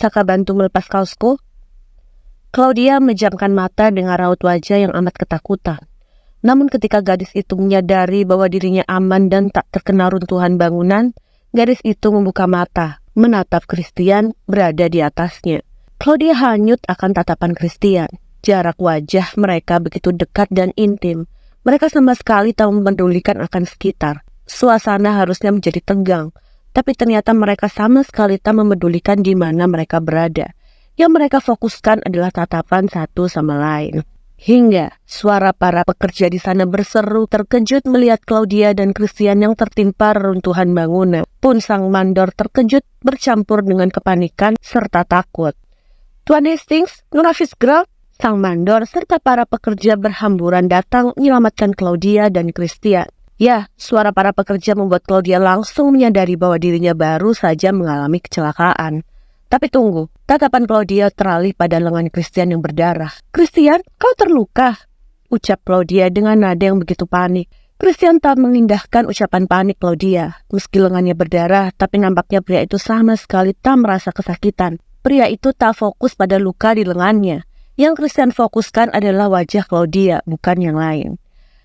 Bisakah bantu melepas kaosku? Claudia memejamkan mata dengan raut wajah yang amat ketakutan. Namun ketika gadis itu menyadari bahwa dirinya aman dan tak terkena runtuhan bangunan, gadis itu membuka mata, menatap Christian berada di atasnya. Claudia hanyut akan tatapan Christian. Jarak wajah mereka begitu dekat dan intim. Mereka sama sekali tak memedulikan akan sekitar. Suasana harusnya menjadi tegang, tapi ternyata mereka sama sekali tak memedulikan di mana mereka berada. Yang mereka fokuskan adalah tatapan satu sama lain. Hingga suara para pekerja di sana berseru terkejut melihat Claudia dan Christian yang tertimpa reruntuhan bangunan. Pun sang mandor terkejut bercampur dengan kepanikan serta takut. Tuan Hastings, Nona Fitzgerald, sang mandor serta para pekerja berhamburan datang menyelamatkan Claudia dan Christian. Ya, suara para pekerja membuat Claudia langsung menyadari bahwa dirinya baru saja mengalami kecelakaan. Tapi tunggu, tatapan Claudia teralih pada lengan Christian yang berdarah. "Christian, kau terluka?" ucap Claudia dengan nada yang begitu panik. Christian tak mengindahkan ucapan panik Claudia. Meski lengannya berdarah, tapi nampaknya pria itu sama sekali tak merasa kesakitan. Pria itu tak fokus pada luka di lengannya. Yang Christian fokuskan adalah wajah Claudia, bukan yang lain.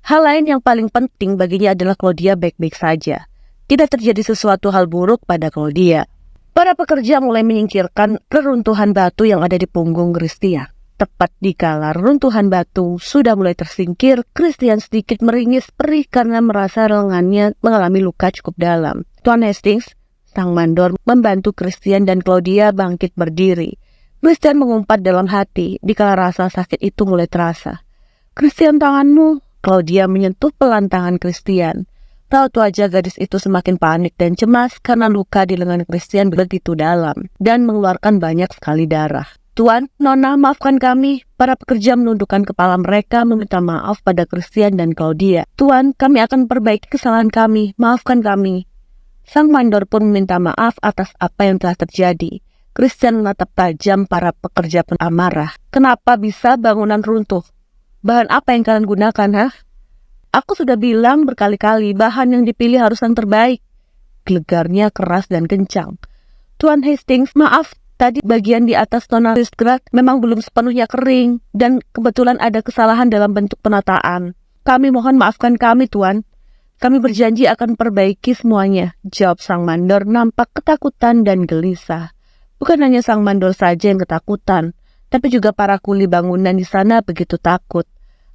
Hal lain yang paling penting baginya adalah Claudia baik-baik saja. Tidak terjadi sesuatu hal buruk pada Claudia. Para pekerja mulai menyingkirkan reruntuhan batu yang ada di punggung Christian. Tepat dikala reruntuhan batu sudah mulai tersingkir, Christian sedikit meringis perih karena merasa lengannya mengalami luka cukup dalam. Tuan Hastings, sang mandor membantu Christian dan Claudia bangkit berdiri. Christian mengumpat dalam hati dikala rasa sakit itu mulai terasa. "Christian, tanganmu." Claudia menyentuh pelan tangan Christian. Raut wajah gadis itu semakin panik dan cemas karena luka di lengan Christian begitu dalam dan mengeluarkan banyak sekali darah. "Tuan, Nona, maafkan kami." Para pekerja menundukkan kepala mereka meminta maaf pada Christian dan Claudia. "Tuan, kami akan perbaiki kesalahan kami. Maafkan kami." Sang mandor pun meminta maaf atas apa yang telah terjadi. Christian menatap tajam para pekerja amarah. "Kenapa bisa bangunan runtuh? Bahan apa yang kalian gunakan, ha? Aku sudah bilang berkali-kali, bahan yang dipilih harus yang terbaik." Gelegarnya keras dan kencang. "Tuan Hastings, maaf, tadi bagian di atas Nona Fitzgerald memang belum sepenuhnya kering, dan kebetulan ada kesalahan dalam bentuk penataan. Kami mohon maafkan kami, Tuan. Kami berjanji akan perbaiki semuanya," jawab sang mandor nampak ketakutan dan gelisah. Bukan hanya sang mandor saja yang ketakutan, tapi juga para kuli bangunan di sana begitu takut.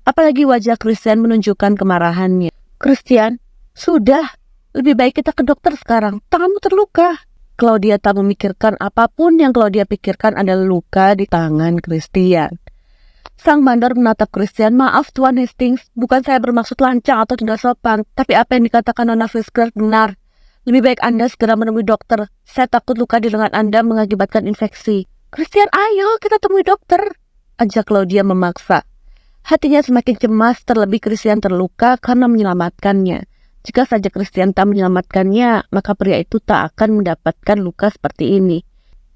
Apalagi wajah Christian menunjukkan kemarahannya. "Christian, sudah. Lebih baik kita ke dokter sekarang. Tanganmu terluka." Claudia tak memikirkan apapun. Yang Claudia pikirkan adalah luka di tangan Christian. Sang mandor menatap Christian. "Maaf, Tuan Hastings. Bukan saya bermaksud lancang atau tidak sopan. Tapi apa yang dikatakan Nona Fitzgerald benar. Lebih baik Anda segera menemui dokter. Saya takut luka di lengan Anda mengakibatkan infeksi." "Christian, ayo kita temui dokter," ajak Claudia memaksa. Hatinya semakin cemas, terlebih Christian terluka karena menyelamatkannya. Jika saja Christian tak menyelamatkannya, maka pria itu tak akan mendapatkan luka seperti ini.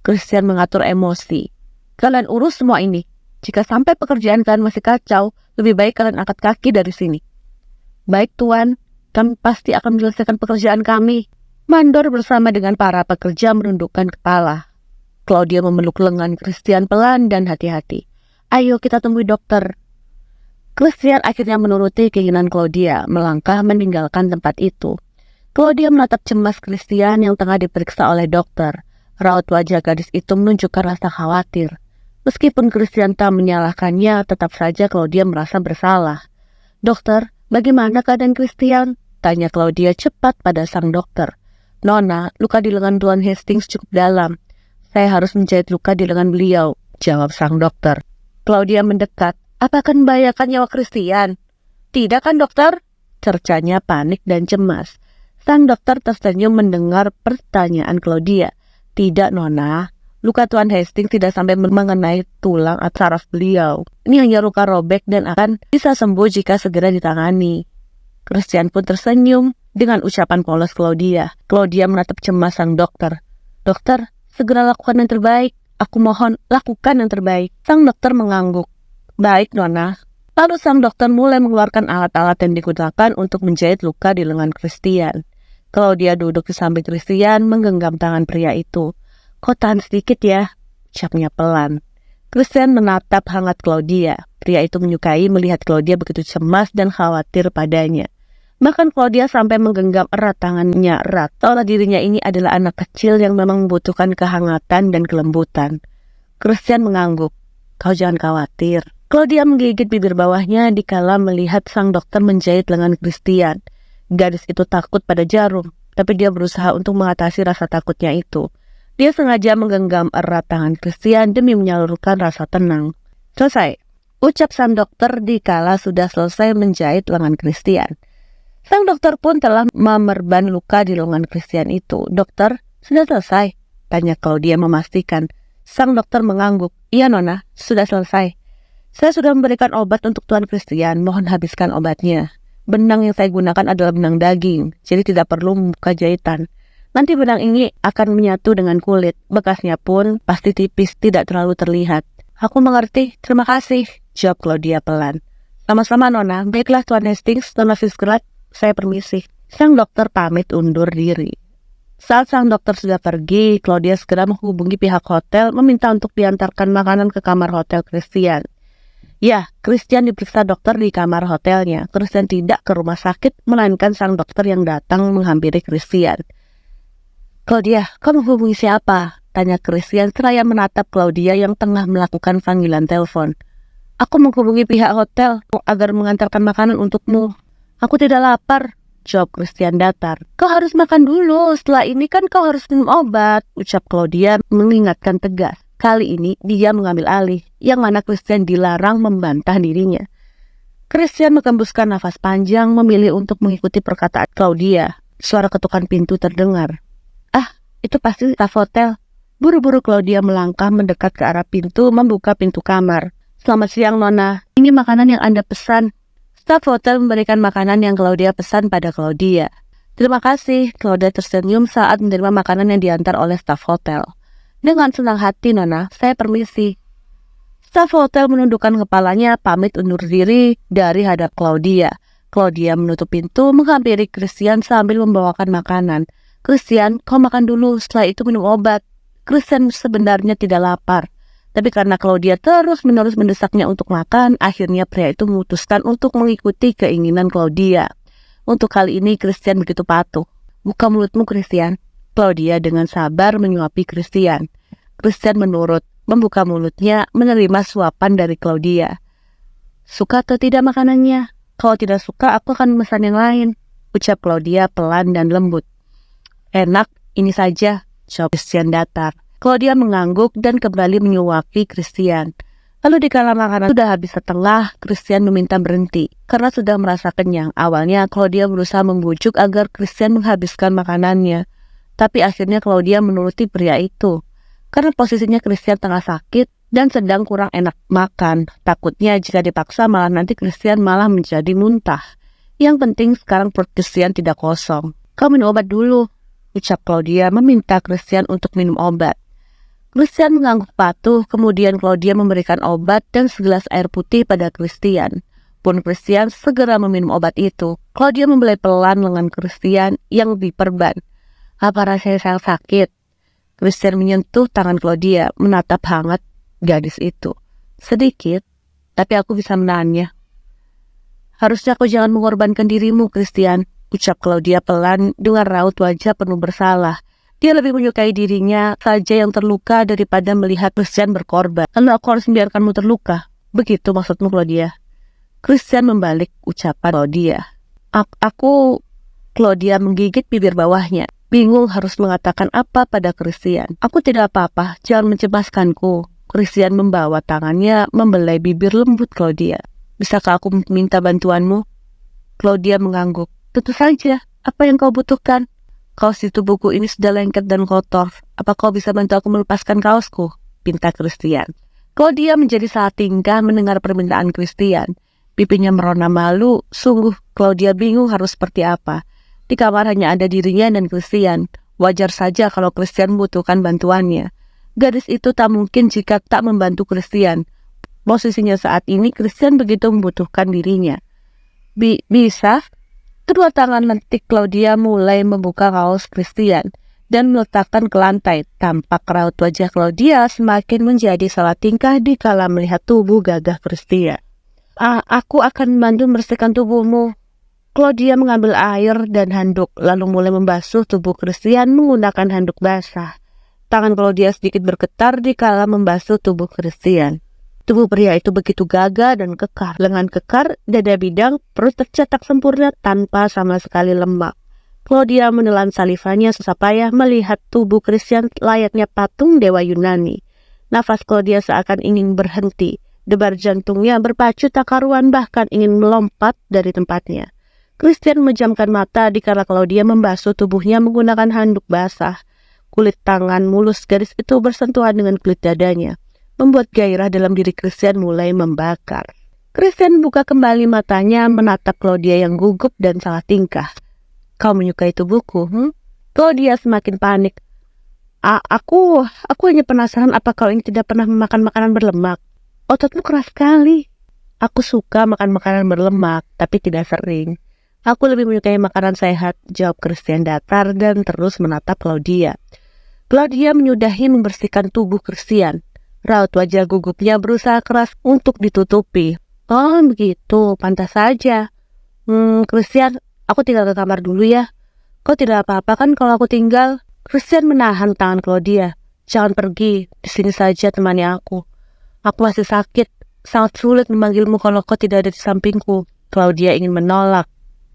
Christian mengatur emosi. "Kalian urus semua ini. Jika sampai pekerjaan kalian masih kacau, lebih baik kalian angkat kaki dari sini." "Baik, Tuan. Kami pasti akan menyelesaikan pekerjaan kami." Mandor bersama dengan para pekerja menundukkan kepala. Claudia memeluk lengan Christian pelan dan hati-hati. "Ayo kita temui dokter." Christian akhirnya menuruti keinginan Claudia, melangkah meninggalkan tempat itu. Claudia menatap cemas Christian yang tengah diperiksa oleh dokter. Raut wajah gadis itu menunjukkan rasa khawatir. Meskipun Christian tak menyalahkannya, tetap saja Claudia merasa bersalah. "Dokter, bagaimana keadaan Christian?" tanya Claudia cepat pada sang dokter. "Nona, luka di lengan Tuan Hastings cukup dalam. Saya harus menjahit luka di lengan beliau," jawab sang dokter. Claudia mendekat. "Apa akan membahayakan nyawa Christian?" "Tidak kan, dokter?" Cercanya panik dan cemas. Sang dokter tersenyum mendengar pertanyaan Claudia. "Tidak, Nona. Luka Tuan Hastings tidak sampai mengenai tulang atau saraf beliau. Ini hanya luka robek dan akan bisa sembuh jika segera ditangani." Christian pun tersenyum dengan ucapan polos Claudia. Claudia menatap cemas sang dokter. "Dokter, segera lakukan yang terbaik. Aku mohon, lakukan yang terbaik." Sang dokter mengangguk. "Baik, Nona." Lalu sang dokter mulai mengeluarkan alat-alat yang digunakan untuk menjahit luka di lengan Christian. Claudia duduk di samping Christian menggenggam tangan pria itu. "Kau tahan sedikit ya. ucapnya pelan. Christian menatap hangat Claudia. Pria itu menyukai melihat Claudia begitu cemas dan khawatir padanya. Bahkan Claudia sampai menggenggam erat tangannya erat. Seolah dirinya ini adalah anak kecil yang memang membutuhkan kehangatan dan kelembutan. Christian mengangguk. Kau jangan khawatir. Claudia menggigit bibir bawahnya dikala melihat sang dokter menjahit lengan Christian. Gadis itu takut pada jarum, tapi dia berusaha untuk mengatasi rasa takutnya itu. Dia sengaja menggenggam erat tangan Christian demi menyalurkan rasa tenang. Selesai, ucap sang dokter dikala sudah selesai menjahit lengan Christian. Sang dokter pun telah memerban luka di lengan Christian itu. Dokter, sudah selesai? Tanya Claudia memastikan. Sang dokter mengangguk. Iya Nona, sudah selesai. Saya sudah memberikan obat untuk Tuan Christian, mohon habiskan obatnya. Benang yang saya gunakan adalah benang daging, jadi tidak perlu membuka jahitan. Nanti benang ini akan menyatu dengan kulit, bekasnya pun pasti tipis, tidak terlalu terlihat. Aku mengerti, terima kasih, jawab Claudia pelan. Sama-sama Nona, baiklah Tuan Hastings, Nona Fitzgerald, saya permisi. Sang dokter pamit undur diri. Saat sang dokter sudah pergi, Claudia segera menghubungi pihak hotel meminta untuk diantarkan makanan ke kamar hotel Christian. Ya, Christian diperiksa dokter di kamar hotelnya. Christian tidak ke rumah sakit, melainkan sang dokter yang datang menghampiri Christian. Claudia, kau menghubungi siapa? Tanya Christian seraya menatap Claudia yang tengah melakukan panggilan telepon. Aku menghubungi pihak hotel agar mengantarkan makanan untukmu. Aku tidak lapar, jawab Christian datar. Kau harus makan dulu, setelah ini kan kau harus minum obat, ucap Claudia mengingatkan tegas. Kali ini dia mengambil alih, yang mana Christian dilarang membantah dirinya. Christian menghembuskan nafas panjang, memilih untuk mengikuti perkataan Claudia. Suara ketukan pintu terdengar. Ah, itu pasti staf hotel. Buru-buru Claudia melangkah mendekat ke arah pintu, membuka pintu kamar. Selamat siang Nona, ini makanan yang Anda pesan. Staf hotel memberikan makanan yang Claudia pesan pada Claudia. Terima kasih, Claudia tersenyum saat menerima makanan yang diantar oleh staf hotel. Dengan senang hati Nona, saya permisi. Staf hotel menundukkan kepalanya pamit undur diri dari hadap Claudia. Claudia menutup pintu menghampiri Christian sambil membawakan makanan. Christian, kau makan dulu, setelah itu minum obat. Christian sebenarnya tidak lapar. Tapi karena Claudia terus-menerus mendesaknya untuk makan, akhirnya pria itu memutuskan untuk mengikuti keinginan Claudia. Untuk kali ini Christian begitu patuh. Buka mulutmu Christian. Claudia dengan sabar menyuapi Christian. Christian menurut, membuka mulutnya menerima suapan dari Claudia. Suka atau tidak makanannya? Kalau tidak suka, aku akan memesan yang lain, ucap Claudia pelan dan lembut. Enak, ini saja, jawab Christian datar. Claudia mengangguk dan kembali menyuapi Christian. Lalu dikala makanan sudah habis setengah, Christian meminta berhenti karena sudah merasa kenyang. Awalnya Claudia berusaha membujuk agar Christian menghabiskan makanannya. Tapi akhirnya Claudia menuruti pria itu. Karena posisinya Christian tengah sakit dan sedang kurang enak makan. Takutnya jika dipaksa malah nanti Christian malah menjadi muntah. Yang penting sekarang perut Christian tidak kosong. Kau minum obat dulu, ucap Claudia meminta Christian untuk minum obat. Christian mengangguk patuh, kemudian Claudia memberikan obat dan segelas air putih pada Christian. Pun Christian segera meminum obat itu. Claudia membelai pelan lengan Christian yang diperban. Apa rasanya sakit? Christian menyentuh tangan Claudia, menatap hangat gadis itu. Sedikit, tapi aku bisa menahannya. Harusnya kau jangan mengorbankan dirimu, Christian, ucap Claudia pelan dengan raut wajah penuh bersalah. Dia lebih menyukai dirinya saja yang terluka daripada melihat Christian berkorban. Lalu aku harus membiarkanmu terluka. Begitu maksudmu, Claudia? Christian membalik ucapan Claudia. Aku... Claudia menggigit bibir bawahnya. Bingung harus mengatakan apa pada Christian. Aku tidak apa-apa, jangan mencemaskanku. Christian membawa tangannya membelai bibir lembut Claudia. Bisakah aku minta bantuanmu? Claudia mengangguk. Tentu saja, apa yang kau butuhkan? Kaos di tubuhku ini sudah lengket dan kotor. Apa kau bisa bantu aku melepaskan kaosku? Pinta Christian. Claudia menjadi salah tingkah mendengar permintaan Christian. Pipinya merona malu, sungguh Claudia bingung harus seperti apa. Di kamar hanya ada dirinya dan Christian. Wajar saja kalau Christian membutuhkan bantuannya. Gadis itu tak mungkin jika tak membantu Christian. Posisinya saat ini Christian begitu membutuhkan dirinya. Bisa? Kedua tangan lentik Claudia mulai membuka kaos Christian. dan meletakkan ke lantai. Tampak raut wajah Claudia semakin menjadi salah tingkah dikala melihat tubuh gagah Christian. Aku akan membantu membersihkan tubuhmu. Claudia mengambil air dan handuk, lalu mulai membasuh tubuh Christian menggunakan handuk basah. Tangan Claudia sedikit bergetar dikala membasuh tubuh Christian. Tubuh pria itu begitu gagah dan kekar. Lengan kekar, dada bidang, perut tercetak sempurna tanpa sama sekali lemak. Claudia menelan salivanya susah payah melihat tubuh Christian layaknya patung dewa Yunani. Nafas Claudia seakan ingin berhenti. Debar jantungnya berpacu tak karuan, bahkan ingin melompat dari tempatnya. Christian memejamkan mata dikala Claudia membasuh tubuhnya menggunakan handuk basah. Kulit tangan mulus gadis itu bersentuhan dengan kulit dadanya, membuat gairah dalam diri Christian mulai membakar. Christian buka kembali matanya menatap Claudia yang gugup dan salah tingkah. Kau menyukai tubuhku, Claudia semakin panik. Aku hanya penasaran apa kau ini tidak pernah memakan makanan berlemak. Ototmu keras sekali. Aku suka makan makanan berlemak, tapi tidak sering. Aku lebih menyukai makanan sehat, jawab Christian datar dan terus menatap Claudia. Claudia menyudahi membersihkan tubuh Christian. Raut wajah gugupnya berusaha keras untuk ditutupi. Oh begitu, pantas saja. Christian, aku tinggal ke kamar dulu ya. Kau tidak apa-apa kan kalau aku tinggal? Christian menahan tangan Claudia. Jangan pergi, di sini saja temani aku. Aku masih sakit, sangat sulit memanggilmu kalau kau tidak ada di sampingku. Claudia ingin menolak.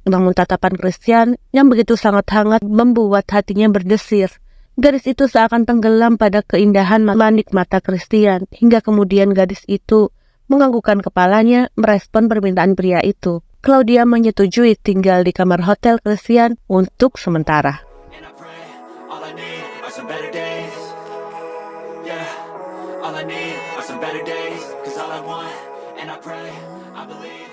Namun tatapan Christian yang begitu sangat hangat membuat hatinya berdesir. Gadis itu seakan tenggelam pada keindahan manik mata Christian, hingga kemudian gadis itu menganggukkan kepalanya merespon permintaan pria itu. Claudia menyetujui tinggal di kamar hotel Christian untuk sementara. All I need are some better days, 'cause all I want, and I pray, I believe